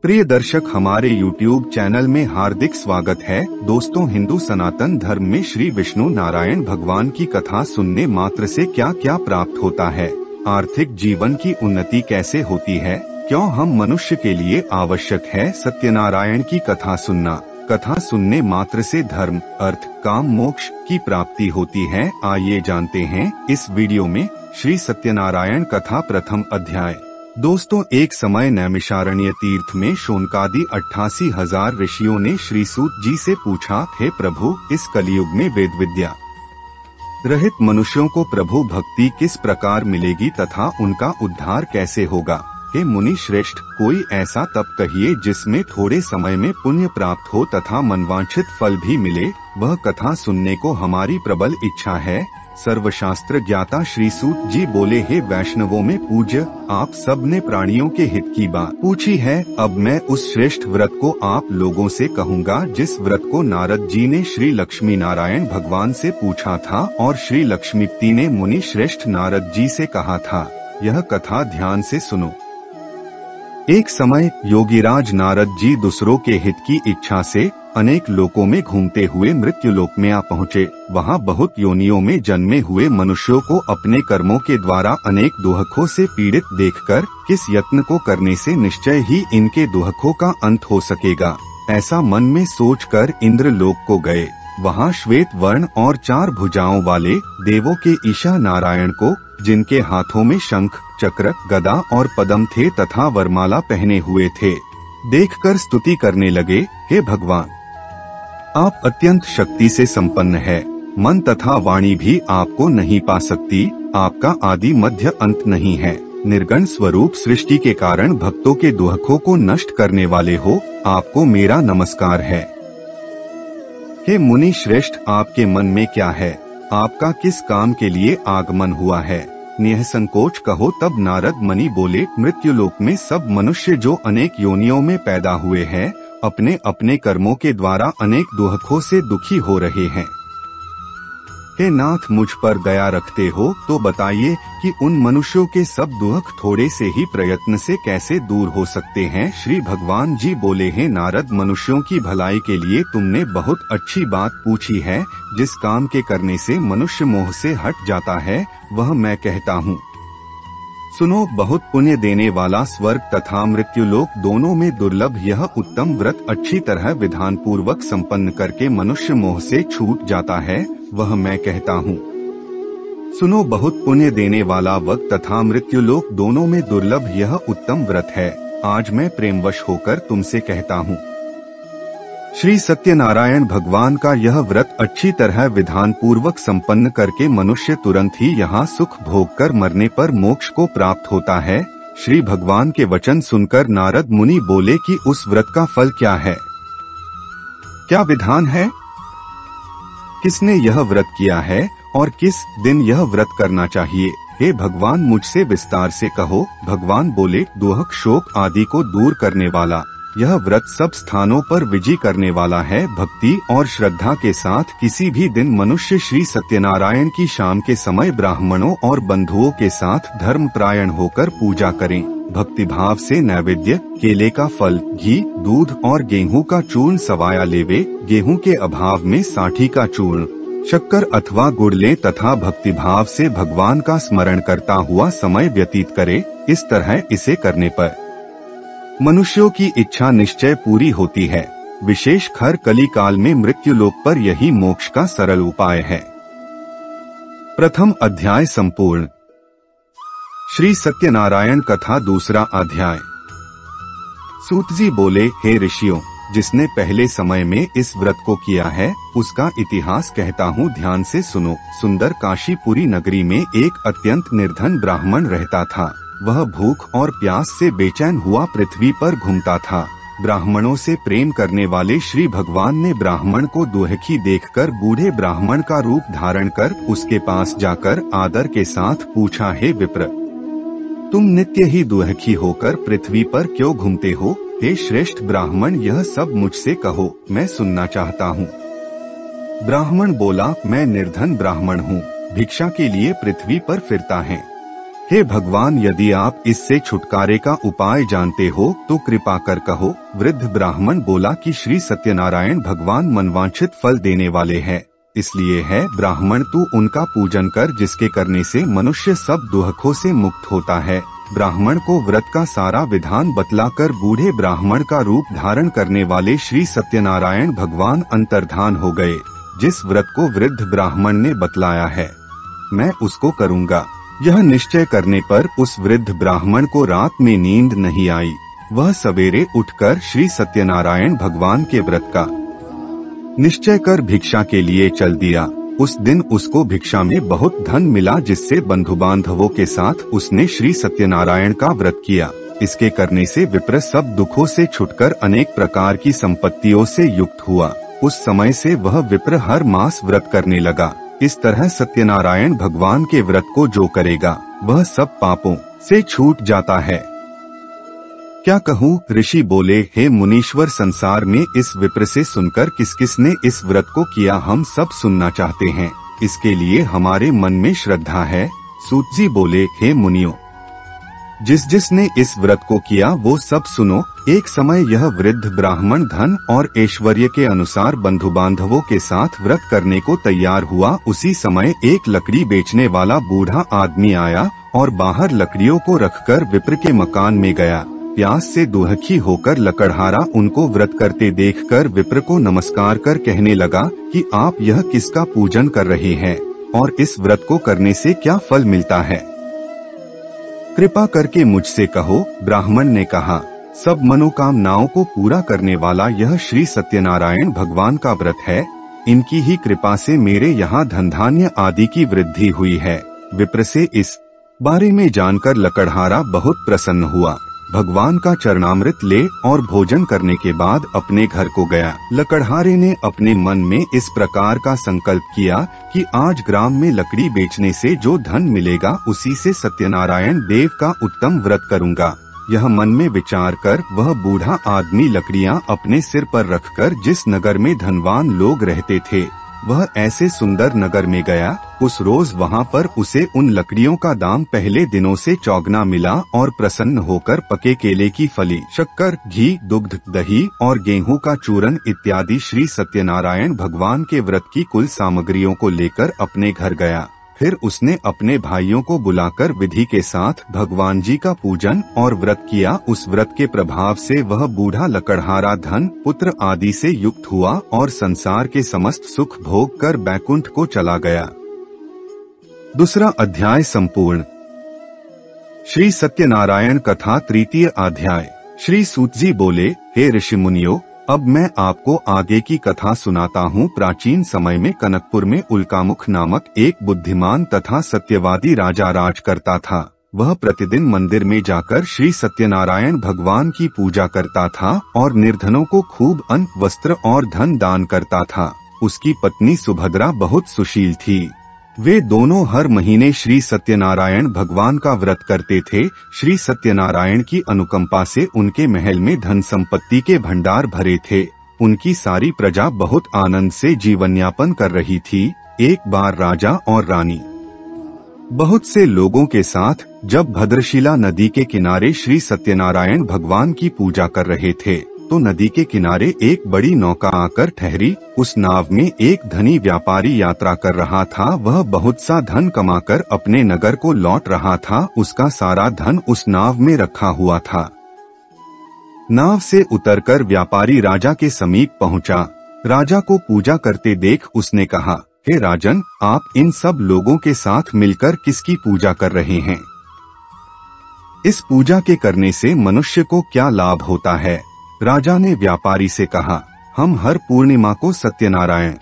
प्रिय दर्शक, हमारे YouTube चैनल में हार्दिक स्वागत है। दोस्तों, हिंदू सनातन धर्म में श्री विष्णु नारायण भगवान की कथा सुनने मात्र से क्या क्या प्राप्त होता है, आर्थिक जीवन की उन्नति कैसे होती है, क्यों हम मनुष्य के लिए आवश्यक है सत्यनारायण की कथा सुनना, कथा सुनने मात्र से धर्म, अर्थ, काम, मोक्ष की प्राप्ति होती है। आइए जानते हैं इस वीडियो में श्री सत्यनारायण कथा प्रथम अध्याय। दोस्तों, एक समय नैमिषारण्य तीर्थ में शौनकादि 88,000 ऋषियों ने श्री सूत जी से पूछा, हे प्रभु, इस कलयुग में वेद विद्या रहित मनुष्यों को प्रभु भक्ति किस प्रकार मिलेगी तथा उनका उद्धार कैसे होगा। हे मुनि श्रेष्ठ, कोई ऐसा तप कहिए जिसमें थोड़े समय में पुण्य प्राप्त हो तथा मनवांछित फल भी मिले। वह कथा सुनने को हमारी प्रबल इच्छा है। सर्वशास्त्र ज्ञाता श्री सूत जी बोले, हे वैष्णवों में पूज्य, आप सब ने प्राणियों के हित की बात पूछी है। अब मैं उस श्रेष्ठ व्रत को आप लोगों से कहूँगा जिस व्रत को नारद जी ने श्री लक्ष्मी नारायण भगवान से पूछा था और श्री लक्ष्मीपति ने मुनि श्रेष्ठ नारद जी से कहा था। यह कथा ध्यान से सुनो। एक समय योगीराज नारद जी दूसरों के हित की इच्छा से अनेक लोकों में घूमते हुए मृत्युलोक में आ पहुँचे। वहाँ बहुत योनियों में जन्मे हुए मनुष्यों को अपने कर्मों के द्वारा अनेक दुहकों से पीड़ित देखकर किस यत्न को करने से निश्चय ही इनके दुहकों का अंत हो सकेगा, ऐसा मन में सोचकर इंद्र लोक को गए। वहाँ श्वेत वर्ण और 4 भुजाओं वाले देवों के ईशा नारायण को, जिनके हाथों में शंख, चक्र, गदा और पद्म थे तथा वरमाला पहने हुए थे, देखकर स्तुति करने लगे। हे भगवान, आप अत्यंत शक्ति से संपन्न है। मन तथा वाणी भी आपको नहीं पा सकती। आपका आदि मध्य अंत नहीं है। निर्गुण स्वरूप सृष्टि के कारण भक्तों के दुहकों को नष्ट करने वाले हो, आपको मेरा नमस्कार है। हे मुनि श्रेष्ठ, आपके मन में क्या है? आपका किस काम के लिए आगमन हुआ है? निःसंकोच कहो। तब नारद मुनि बोले, मृत्युलोक में सब मनुष्य जो अनेक योनियों में पैदा हुए हैं, अपने अपने कर्मों के द्वारा अनेक दुहकों से दुखी हो रहे हैं। हे नाथ, मुझ पर दया रखते हो तो बताइए कि उन मनुष्यों के सब दुख थोड़े से ही प्रयत्न से कैसे दूर हो सकते हैं। श्री भगवान जी बोले, हैं नारद, मनुष्यों की भलाई के लिए तुमने बहुत अच्छी बात पूछी है। जिस काम के करने से मनुष्य मोह से हट जाता है वह मैं कहता हूँ। सुनो, बहुत पुण्य देने वाला स्वर्ग तथा मृत्युलोक दोनों में दुर्लभ यह उत्तम व्रत अच्छी तरह विधान पूर्वक संपन्न करके मनुष्य मोह से छूट जाता है, वह मैं कहता हूँ। सुनो, बहुत पुण्य देने वाला वक्त तथा मृत्युलोक दोनों में दुर्लभ यह उत्तम व्रत है। आज मैं प्रेमवश होकर तुमसे कहता हूँ। श्री सत्यनारायण भगवान का यह व्रत अच्छी तरह विधान पूर्वक संपन्न करके मनुष्य तुरंत ही यहाँ सुख भोग कर मरने पर मोक्ष को प्राप्त होता है। श्री भगवान के वचन सुनकर नारद मुनि बोले कि उस व्रत का फल क्या है, क्या विधान है, किसने यह व्रत किया है और किस दिन यह व्रत करना चाहिए। हे भगवान, मुझसे विस्तार से कहो। भगवान बोले, दुहक, शोक आदि को दूर करने वाला यह व्रत सब स्थानों पर विजय करने वाला है। भक्ति और श्रद्धा के साथ किसी भी दिन मनुष्य श्री सत्यनारायण की शाम के समय ब्राह्मणों और बंधुओं के साथ धर्मपरायण होकर पूजा करें। भक्ति भाव से नैवेद्य, केले का फल, घी, दूध और गेहूं का चूर्ण सवाया लेवे। गेहूं के अभाव में साठी का चूर्ण, शक्कर अथवा गुड़ ले तथा भक्ति भाव से भगवान का स्मरण करता हुआ समय व्यतीत करे। इस तरह इसे करने पर मनुष्यों की इच्छा निश्चय पूरी होती है। विशेष खर कली काल में मृत्युलोक पर यही मोक्ष का सरल उपाय है। प्रथम अध्याय संपूर्ण। श्री सत्यनारायण कथा दूसरा अध्याय। सूत जी बोले, हे ऋषियों, जिसने पहले समय में इस व्रत को किया है उसका इतिहास कहता हूँ, ध्यान से सुनो। सुंदर काशीपुरी नगरी में एक अत्यंत निर्धन ब्राह्मण रहता था। वह भूख और प्यास से बेचैन हुआ पृथ्वी पर घूमता था। ब्राह्मणों से प्रेम करने वाले श्री भगवान ने ब्राह्मण को दुहखी देखकर बूढ़े ब्राह्मण का रूप धारण कर उसके पास जाकर आदर के साथ पूछा, हे विप्र, तुम नित्य ही दुहखी होकर पृथ्वी पर क्यों घूमते हो? हे श्रेष्ठ ब्राह्मण, यह सब मुझसे कहो, मैं सुनना चाहता हूँ। ब्राह्मण बोला, मैं निर्धन ब्राह्मण हूँ, भिक्षा के लिए पृथ्वी पर फिरता है। हे भगवान, यदि आप इससे छुटकारे का उपाय जानते हो तो कृपा कर कहो। वृद्ध ब्राह्मण बोला कि श्री सत्यनारायण भगवान मनवांछित फल देने वाले हैं, इसलिए है ब्राह्मण तू उनका पूजन कर, जिसके करने से मनुष्य सब दुखों से मुक्त होता है। ब्राह्मण को व्रत का सारा विधान बतलाकर बूढ़े ब्राह्मण का रूप धारण करने वाले श्री सत्यनारायण भगवान अंतर्धान हो गए। जिस व्रत को वृद्ध ब्राह्मण ने बतलाया है मैं उसको करूँगा, यह निश्चय करने पर उस वृद्ध ब्राह्मण को रात में नींद नहीं आई। वह सवेरे उठकर श्री सत्यनारायण भगवान के व्रत का निश्चय कर भिक्षा के लिए चल दिया। उस दिन उसको भिक्षा में बहुत धन मिला, जिससे बंधु बांधवों के साथ उसने श्री सत्यनारायण का व्रत किया। इसके करने से विप्र सब दुखों से छुटकर अनेक प्रकार की संपत्तियों से युक्त हुआ। उस समय से वह विप्र हर मास व्रत करने लगा। इस तरह सत्यनारायण भगवान के व्रत को जो करेगा वह सब पापों से छूट जाता है। क्या कहूँ? ऋषि बोले, हे मुनीश्वर, संसार में इस विप्र से सुनकर किस किस ने इस व्रत को किया हम सब सुनना चाहते हैं, इसके लिए हमारे मन में श्रद्धा है। सूत जी बोले, हे मुनियों, जिसने इस व्रत को किया वो सब सुनो। एक समय यह वृद्ध ब्राह्मण धन और ऐश्वर्य के अनुसार बंधु बांधवों के साथ व्रत करने को तैयार हुआ। उसी समय एक लकड़ी बेचने वाला बूढ़ा आदमी आया और बाहर लकड़ियों को रखकर विप्र के मकान में गया। प्यास से दुखी होकर लकड़हारा उनको व्रत करते देखकर विप्र को नमस्कार कर कहने लगा कि आप यह किसका पूजन कर रहे हैं और इस व्रत को करने से क्या फल मिलता है, कृपा करके मुझसे कहो। ब्राह्मण ने कहा, सब मनोकामनाओं को पूरा करने वाला यह श्री सत्यनारायण भगवान का व्रत है। इनकी ही कृपा से मेरे यहाँ धन धान्य आदि की वृद्धि हुई है। विप्र से इस बारे में जानकर लकड़हारा बहुत प्रसन्न हुआ। भगवान का चरणामृत ले और भोजन करने के बाद अपने घर को गया। लकड़हारे ने अपने मन में इस प्रकार का संकल्प किया कि आज ग्राम में लकड़ी बेचने से जो धन मिलेगा उसी से सत्यनारायण देव का उत्तम व्रत करूंगा। यह मन में विचार कर वह बूढ़ा आदमी लकड़ियां अपने सिर पर रखकर जिस नगर में धनवान लोग रहते थे वह ऐसे सुंदर नगर में गया। उस रोज वहाँ पर उसे उन लकड़ियों का दाम पहले दिनों से चौगुना मिला और प्रसन्न होकर पके केले की फली, शक्कर, घी, दुग्ध, दही और गेहूं का चूरन इत्यादि श्री सत्यनारायण भगवान के व्रत की कुल सामग्रियों को लेकर अपने घर गया। फिर उसने अपने भाइयों को बुलाकर विधि के साथ भगवान जी का पूजन और व्रत किया। उस व्रत के प्रभाव से वह बूढ़ा लकड़हारा धन, पुत्र आदि से युक्त हुआ और संसार के समस्त सुख भोग कर बैकुंठ को चला गया। दूसरा अध्याय संपूर्ण। श्री सत्यनारायण कथा तृतीय अध्याय। श्री सूत जी बोले, हे ऋषि मुनियों, अब मैं आपको आगे की कथा सुनाता हूँ। प्राचीन समय में कनकपुर में उल्कामुख नामक एक बुद्धिमान तथा सत्यवादी राजा राज करता था। वह प्रतिदिन मंदिर में जाकर श्री सत्यनारायण भगवान की पूजा करता था और निर्धनों को खूब अन्न, वस्त्र और धन दान करता था। उसकी पत्नी सुभद्रा बहुत सुशील थी। वे दोनों हर महीने श्री सत्यनारायण भगवान का व्रत करते थे। श्री सत्यनारायण की अनुकंपा से उनके महल में धन संपत्ति के भंडार भरे थे। उनकी सारी प्रजा बहुत आनंद से जीवन यापन कर रही थी। एक बार राजा और रानी बहुत से लोगों के साथ जब भद्रशिला नदी के किनारे श्री सत्यनारायण भगवान की पूजा कर रहे थे तो नदी के किनारे एक बड़ी नौका आकर ठहरी। उस नाव में एक धनी व्यापारी यात्रा कर रहा था। वह बहुत सा धन कमाकर अपने नगर को लौट रहा था। उसका सारा धन उस नाव में रखा हुआ था। नाव से उतरकर व्यापारी राजा के समीप पहुंचा। राजा को पूजा करते देख उसने कहा, हे राजन, आप इन सब लोगों के साथ मिलकर किसकी पूजा कर रहे हैं? इस पूजा के करने से मनुष्य को क्या लाभ होता है? राजा ने व्यापारी से कहा, हम हर पूर्णिमा को सत्यनारायण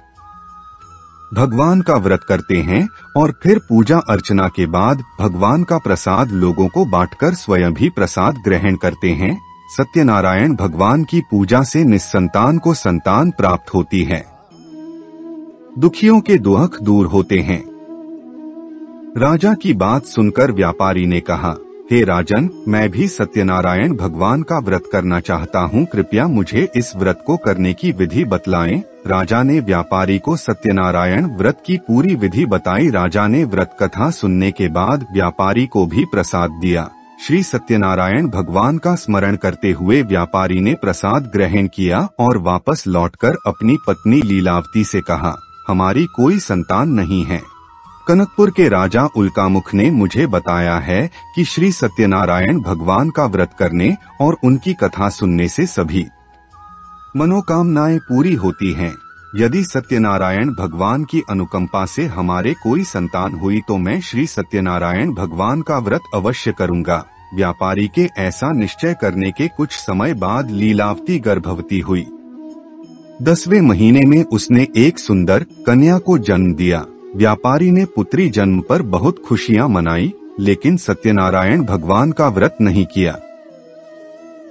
भगवान का व्रत करते हैं और फिर पूजा अर्चना के बाद भगवान का प्रसाद लोगों को बांटकर स्वयं भी प्रसाद ग्रहण करते हैं। सत्यनारायण भगवान की पूजा से निस्संतान को संतान प्राप्त होती है, दुखियों के दुख दूर होते हैं। राजा की बात सुनकर व्यापारी ने कहा, हे राजन, मैं भी सत्यनारायण भगवान का व्रत करना चाहता हूँ। कृपया मुझे इस व्रत को करने की विधि बतलाएं। राजा ने व्यापारी को सत्यनारायण व्रत की पूरी विधि बताई। राजा ने व्रत कथा सुनने के बाद व्यापारी को भी प्रसाद दिया। श्री सत्यनारायण भगवान का स्मरण करते हुए व्यापारी ने प्रसाद ग्रहण किया और वापस लौटकर अपनी पत्नी लीलावती से कहा, हमारी कोई संतान नहीं है। कनकपुर के राजा उल्कामुख ने मुझे बताया है कि श्री सत्यनारायण भगवान का व्रत करने और उनकी कथा सुनने से सभी मनोकामनाएं पूरी होती हैं। यदि सत्यनारायण भगवान की अनुकंपा से हमारे कोई संतान हुई तो मैं श्री सत्यनारायण भगवान का व्रत अवश्य करूंगा। व्यापारी के ऐसा निश्चय करने के कुछ समय बाद लीलावती गर्भवती हुई। 10वें महीने में उसने एक सुंदर कन्या को जन्म दिया। व्यापारी ने पुत्री जन्म पर बहुत खुशियां मनाई, लेकिन सत्यनारायण भगवान का व्रत नहीं किया।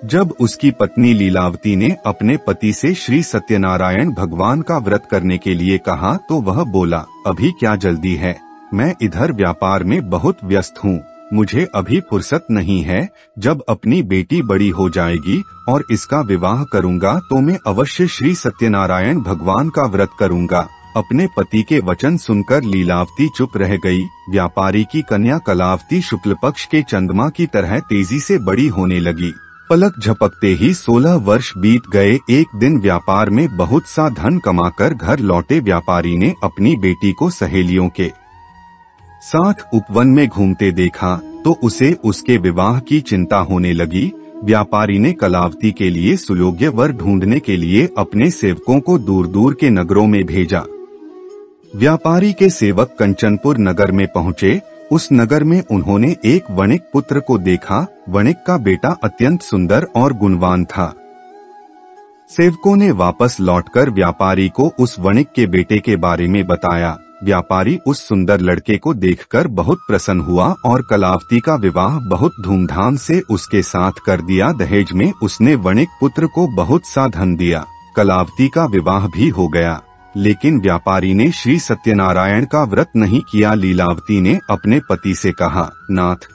जब उसकी पत्नी लीलावती ने अपने पति से श्री सत्यनारायण भगवान का व्रत करने के लिए कहा तो वह बोला, अभी क्या जल्दी है, मैं इधर व्यापार में बहुत व्यस्त हूँ, मुझे अभी फुर्सत नहीं है। जब अपनी बेटी बड़ी हो जाएगी और इसका विवाह करूँगा तो मैं अवश्य श्री सत्यनारायण भगवान का व्रत करूँगा। अपने पति के वचन सुनकर लीलावती चुप रह गई। व्यापारी की कन्या कलावती शुक्ल पक्ष के चंद्रमा की तरह तेजी से बड़ी होने लगी। पलक झपकते ही 16 वर्ष बीत गए। एक दिन व्यापार में बहुत सा धन कमाकर घर लौटे व्यापारी ने अपनी बेटी को सहेलियों के साथ उपवन में घूमते देखा तो उसे उसके विवाह की चिंता होने लगी। व्यापारी ने कलावती के लिए सुयोग्य वर ढूंढने के लिए अपने सेवकों को दूर दूर के नगरों में भेजा। व्यापारी के सेवक कंचनपुर नगर में पहुँचे। उस नगर में उन्होंने एक वणिक पुत्र को देखा। वणिक का बेटा अत्यंत सुंदर और गुणवान था। सेवकों ने वापस लौटकर व्यापारी को उस वणिक के बेटे के बारे में बताया। व्यापारी उस सुंदर लड़के को देखकर बहुत प्रसन्न हुआ और कलावती का विवाह बहुत धूमधाम से उसके साथ कर दिया। दहेज में उसने वणिक पुत्र को बहुत सा धन दिया। कलावती का विवाह भी हो गया, लेकिन व्यापारी ने श्री सत्यनारायण का व्रत नहीं किया। लीलावती ने अपने पति से कहा, नाथ,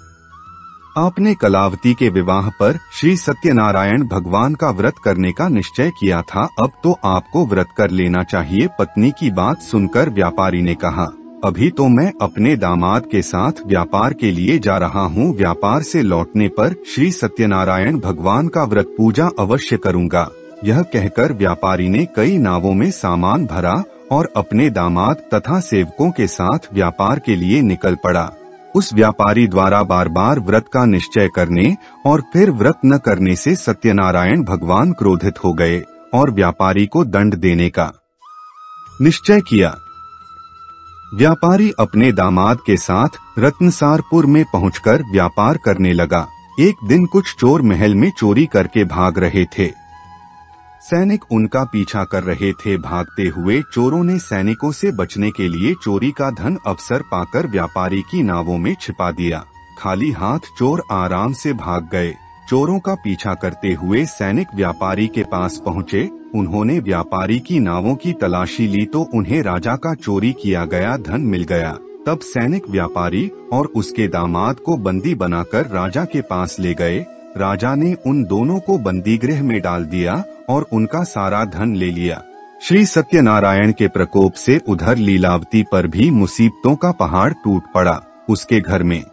आपने कलावती के विवाह पर श्री सत्यनारायण भगवान का व्रत करने का निश्चय किया था, अब तो आपको व्रत कर लेना चाहिए। पत्नी की बात सुनकर व्यापारी ने कहा, अभी तो मैं अपने दामाद के साथ व्यापार के लिए जा रहा हूँ। व्यापार से लौटने पर श्री सत्यनारायण भगवान का व्रत पूजा अवश्य करूँगा। यह कहकर व्यापारी ने कई नावों में सामान भरा और अपने दामाद तथा सेवकों के साथ व्यापार के लिए निकल पड़ा। उस व्यापारी द्वारा बार बार व्रत का निश्चय करने और फिर व्रत न करने से सत्यनारायण भगवान क्रोधित हो गए और व्यापारी को दंड देने का निश्चय किया। व्यापारी अपने दामाद के साथ रत्नसारपुर में पहुंचकर व्यापार करने लगा। एक दिन कुछ चोर महल में चोरी करके भाग रहे थे। सैनिक उनका पीछा कर रहे थे। भागते हुए चोरों ने सैनिकों से बचने के लिए चोरी का धन अवसर पाकर व्यापारी की नावों में छिपा दिया। खाली हाथ चोर आराम से भाग गए। चोरों का पीछा करते हुए सैनिक व्यापारी के पास पहुँचे। उन्होंने व्यापारी की नावों की तलाशी ली तो उन्हें राजा का चोरी किया गया धन मिल गया। तब सैनिक व्यापारी और उसके दामाद को बंदी बनाकर राजा के पास ले गए। राजा ने उन दोनों को बंदीगृह में डाल दिया और उनका सारा धन ले लिया। श्री सत्यनारायण के प्रकोप से उधर लीलावती पर भी मुसीबतों का पहाड़ टूट पड़ा। उसके घर में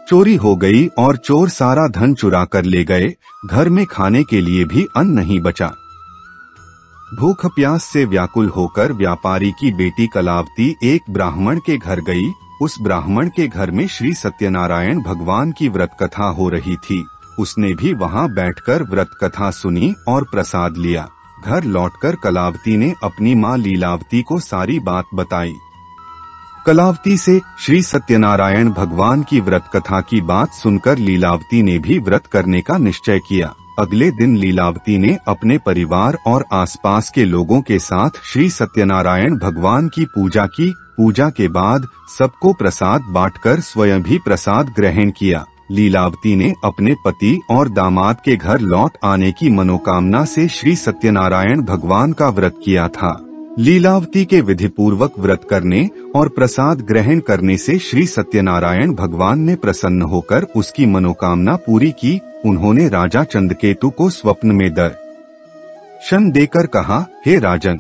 चोरी हो गई और चोर सारा धन चुरा कर ले गए। घर में खाने के लिए भी अन्न नहीं बचा। भूख प्यास से व्याकुल होकर व्यापारी की बेटी कलावती एक ब्राह्मण के घर गई। उस ब्राह्मण के घर में श्री सत्यनारायण भगवान की व्रत कथा हो रही थी। उसने भी वहां बैठकर व्रत कथा सुनी और प्रसाद लिया। घर लौटकर कलावती ने अपनी मां लीलावती को सारी बात बताई। कलावती से श्री सत्यनारायण भगवान की व्रत कथा की बात सुनकर लीलावती ने भी व्रत करने का निश्चय किया। अगले दिन लीलावती ने अपने परिवार और आसपास के लोगों के साथ श्री सत्यनारायण भगवान की पूजा की। पूजा के बाद सबको प्रसाद बांटकर स्वयं भी प्रसाद ग्रहण किया। लीलावती ने अपने पति और दामाद के घर लौट आने की मनोकामना से श्री सत्यनारायण भगवान का व्रत किया था। लीलावती के विधिपूर्वक व्रत करने और प्रसाद ग्रहण करने से श्री सत्यनारायण भगवान ने प्रसन्न होकर उसकी मनोकामना पूरी की। उन्होंने राजा चंद्रकेतु को स्वप्न में दर्शन देकर कहा, हे राजन,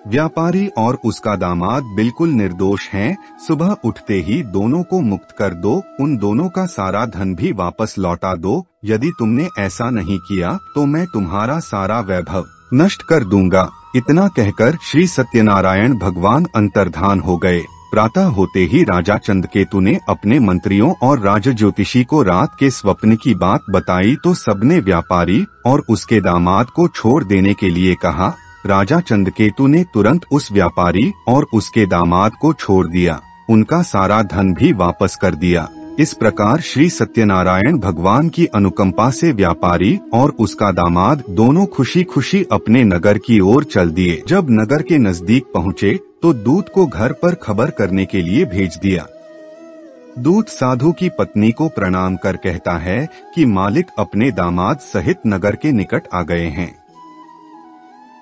व्यापारी और उसका दामाद बिल्कुल निर्दोष हैं। सुबह उठते ही दोनों को मुक्त कर दो, उन दोनों का सारा धन भी वापस लौटा दो। यदि तुमने ऐसा नहीं किया तो मैं तुम्हारा सारा वैभव नष्ट कर दूंगा। इतना कहकर श्री सत्यनारायण भगवान अंतर्धान हो गए। प्रातः होते ही राजा चंद्रकेतु ने अपने मंत्रियों और राजज्योतिषी को रात के स्वप्न की बात बताई तो सबने व्यापारी और उसके दामाद को छोड़ देने के लिए कहा। राजा चंद्रकेतु ने तुरंत उस व्यापारी और उसके दामाद को छोड़ दिया, उनका सारा धन भी वापस कर दिया। इस प्रकार श्री सत्यनारायण भगवान की अनुकंपा से व्यापारी और उसका दामाद दोनों खुशी खुशी अपने नगर की ओर चल दिए। जब नगर के नजदीक पहुँचे तो दूत को घर पर खबर करने के लिए भेज दिया। दूत साधु की पत्नी को प्रणाम कर कहता है कि मालिक अपने दामाद सहित नगर के निकट आ गए हैं।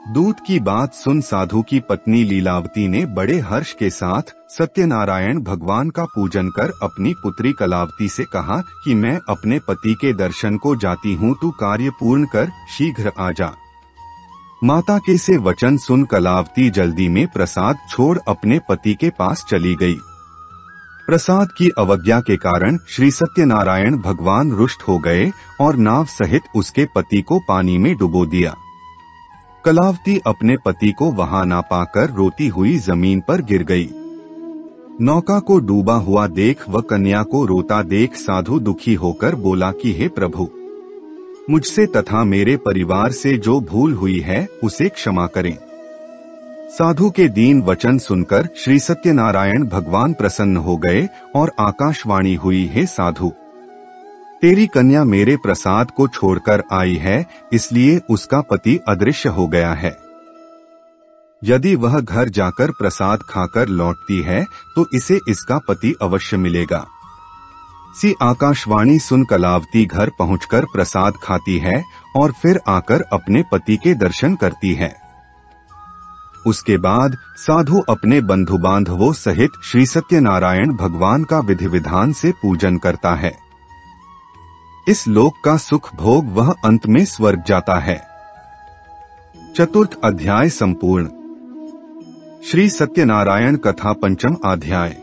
दूत की बात सुन साधु की पत्नी लीलावती ने बड़े हर्ष के साथ सत्यनारायण भगवान का पूजन कर अपनी पुत्री कलावती से कहा कि मैं अपने पति के दर्शन को जाती हूँ, तू कार्य पूर्ण कर शीघ्र आ जा। माता के से वचन सुन कलावती जल्दी में प्रसाद छोड़ अपने पति के पास चली गई। प्रसाद की अवज्ञा के कारण श्री सत्यनारायण भगवान रुष्ट हो गए और नाव सहित उसके पति को पानी में डुबो दिया। कलावती अपने पति को वहां ना पाकर रोती हुई जमीन पर गिर गई। नौका को डूबा हुआ देख व कन्या को रोता देख साधु दुखी होकर बोला कि हे प्रभु, मुझसे तथा मेरे परिवार से जो भूल हुई है उसे क्षमा करें। साधु के दीन वचन सुनकर श्री सत्यनारायण भगवान प्रसन्न हो गए और आकाशवाणी हुई, हे साधु, तेरी कन्या मेरे प्रसाद को छोड़कर आई है, इसलिए उसका पति अदृश्य हो गया है। यदि वह घर जाकर प्रसाद खाकर लौटती है तो इसे इसका पति अवश्य मिलेगा। सी आकाशवाणी सुन कलावती घर पहुंचकर प्रसाद खाती है और फिर आकर अपने पति के दर्शन करती है। उसके बाद साधु अपने बंधु बांधवों सहित श्री सत्यनारायण भगवान का विधि विधान से पूजन करता है। इस लोक का सुख भोग वह अंत में स्वर्ग जाता है। चतुर्थ अध्याय संपूर्ण। श्री सत्यनारायण कथा पंचम अध्याय।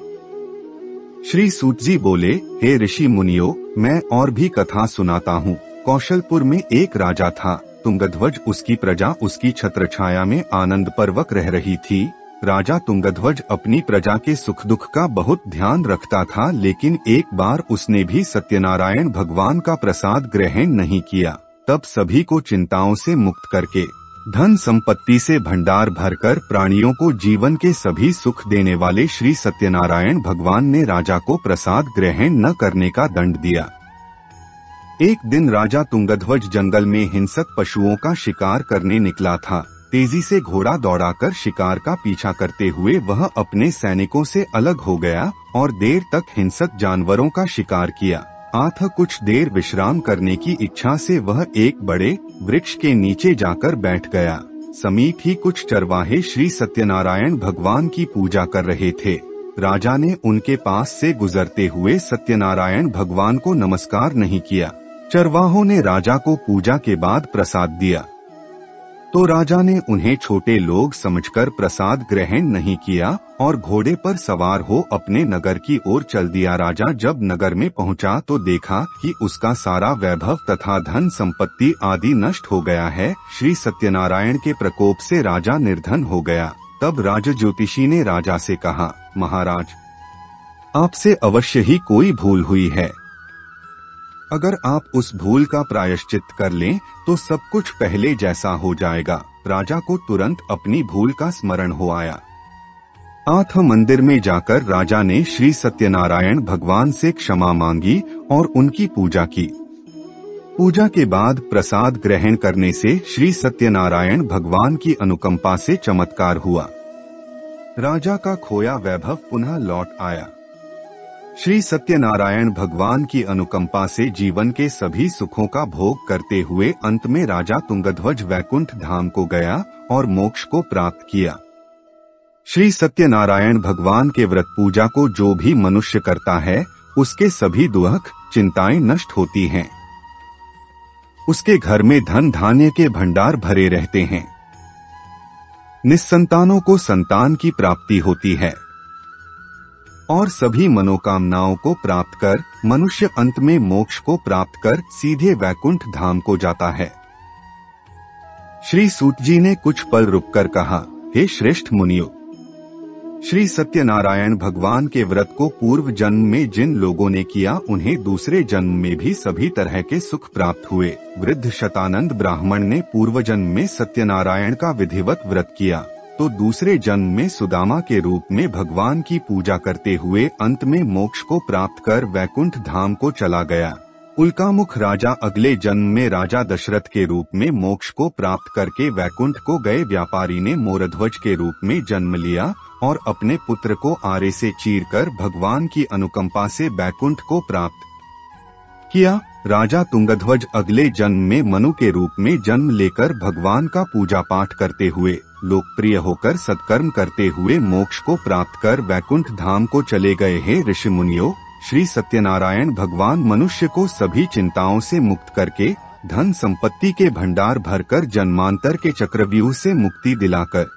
श्री सूत जी बोले, हे ऋषि मुनियों, मैं और भी कथा सुनाता हूँ। कौशलपुर में एक राजा था। तुंगध्वज उसकी प्रजा उसकी छत्रछाया में आनंद पूर्वक रह रही थी। राजा तुंगध्वज अपनी प्रजा के सुख दुख का बहुत ध्यान रखता था, लेकिन एक बार उसने भी सत्यनारायण भगवान का प्रसाद ग्रहण नहीं किया। तब सभी को चिंताओं से मुक्त करके धन संपत्ति से भंडार भरकर प्राणियों को जीवन के सभी सुख देने वाले श्री सत्यनारायण भगवान ने राजा को प्रसाद ग्रहण न करने का दंड दिया। एक दिन राजा तुंगध्वज जंगल में हिंसक पशुओं का शिकार करने निकला था। तेजी से घोड़ा दौड़ाकर शिकार का पीछा करते हुए वह अपने सैनिकों से अलग हो गया और देर तक हिंसक जानवरों का शिकार किया। आथा कुछ देर विश्राम करने की इच्छा से वह एक बड़े वृक्ष के नीचे जाकर बैठ गया। समीप ही कुछ चरवाहे श्री सत्यनारायण भगवान की पूजा कर रहे थे। राजा ने उनके पास से गुजरते हुए सत्यनारायण भगवान को नमस्कार नहीं किया। चरवाहों ने राजा को पूजा के बाद प्रसाद दिया तो राजा ने उन्हें छोटे लोग समझकर प्रसाद ग्रहण नहीं किया और घोड़े पर सवार हो अपने नगर की ओर चल दिया। राजा जब नगर में पहुंचा तो देखा कि उसका सारा वैभव तथा धन संपत्ति आदि नष्ट हो गया है। श्री सत्यनारायण के प्रकोप से राजा निर्धन हो गया। तब राजज्योतिषी ने राजा से कहा, महाराज, आपसे अवश्य ही कोई भूल हुई है। अगर आप उस भूल का प्रायश्चित कर लें तो सब कुछ पहले जैसा हो जाएगा। राजा को तुरंत अपनी भूल का स्मरण हो आया। आठ मंदिर में जाकर राजा ने श्री सत्यनारायण भगवान से क्षमा मांगी और उनकी पूजा की। पूजा के बाद प्रसाद ग्रहण करने से श्री सत्यनारायण भगवान की अनुकंपा से चमत्कार हुआ। राजा का खोया वैभव पुनः लौट आया। श्री सत्यनारायण भगवान की अनुकंपा से जीवन के सभी सुखों का भोग करते हुए अंत में राजा तुंगध्वज वैकुंठ धाम को गया और मोक्ष को प्राप्त किया। श्री सत्यनारायण भगवान के व्रत पूजा को जो भी मनुष्य करता है उसके सभी दुख चिंताएं नष्ट होती हैं। उसके घर में धन धान्य के भंडार भरे रहते हैं। निस्संतानों को संतान की प्राप्ति होती है और सभी मनोकामनाओं को प्राप्त कर मनुष्य अंत में मोक्ष को प्राप्त कर सीधे वैकुंठ धाम को जाता है। श्री सूत जी ने कुछ पल रुककर कहा, हे श्रेष्ठ मुनियों, श्री सत्यनारायण भगवान के व्रत को पूर्व जन्म में जिन लोगों ने किया उन्हें दूसरे जन्म में भी सभी तरह के सुख प्राप्त हुए। वृद्ध शतानंद ब्राह्मण ने पूर्व जन्म में सत्यनारायण का विधिवत व्रत किया तो दूसरे जन्म में सुदामा के रूप में भगवान की पूजा करते हुए अंत में मोक्ष को प्राप्त कर वैकुंठ धाम को चला गया। उल्कामुख राजा अगले जन्म में राजा दशरथ के रूप में मोक्ष को प्राप्त करके वैकुंठ को गए। व्यापारी ने मोरध्वज के रूप में जन्म लिया और अपने पुत्र को आरे से चीरकर भगवान की अनुकंपा से वैकुंठ को प्राप्त किया। राजा तुंगध्वज अगले जन्म में मनु के रूप में जन्म लेकर भगवान का पूजा पाठ करते हुए लोकप्रिय होकर सत्कर्म करते हुए मोक्ष को प्राप्त कर वैकुंठ धाम को चले गए हैं। ऋषि मुनियों, श्री सत्यनारायण भगवान मनुष्य को सभी चिंताओं से मुक्त करके धन संपत्ति के भंडार भरकर जन्मांतर के चक्रव्यूह से मुक्ति दिलाकर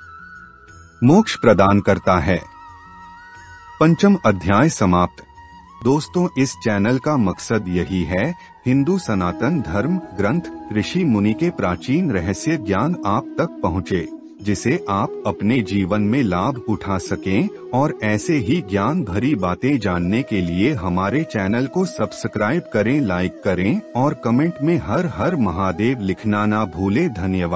मोक्ष प्रदान करता है। पंचम अध्याय समाप्त। दोस्तों, इस चैनल का मकसद यही है, हिंदू सनातन धर्म ग्रंथ ऋषि मुनि के प्राचीन रहस्य ज्ञान आप तक पहुँचे, जिसे आप अपने जीवन में लाभ उठा सकें और ऐसे ही ज्ञान भरी बातें जानने के लिए हमारे चैनल को सब्सक्राइब करें, लाइक करें और कमेंट में हर हर महादेव लिखना ना भूलें। धन्यवाद।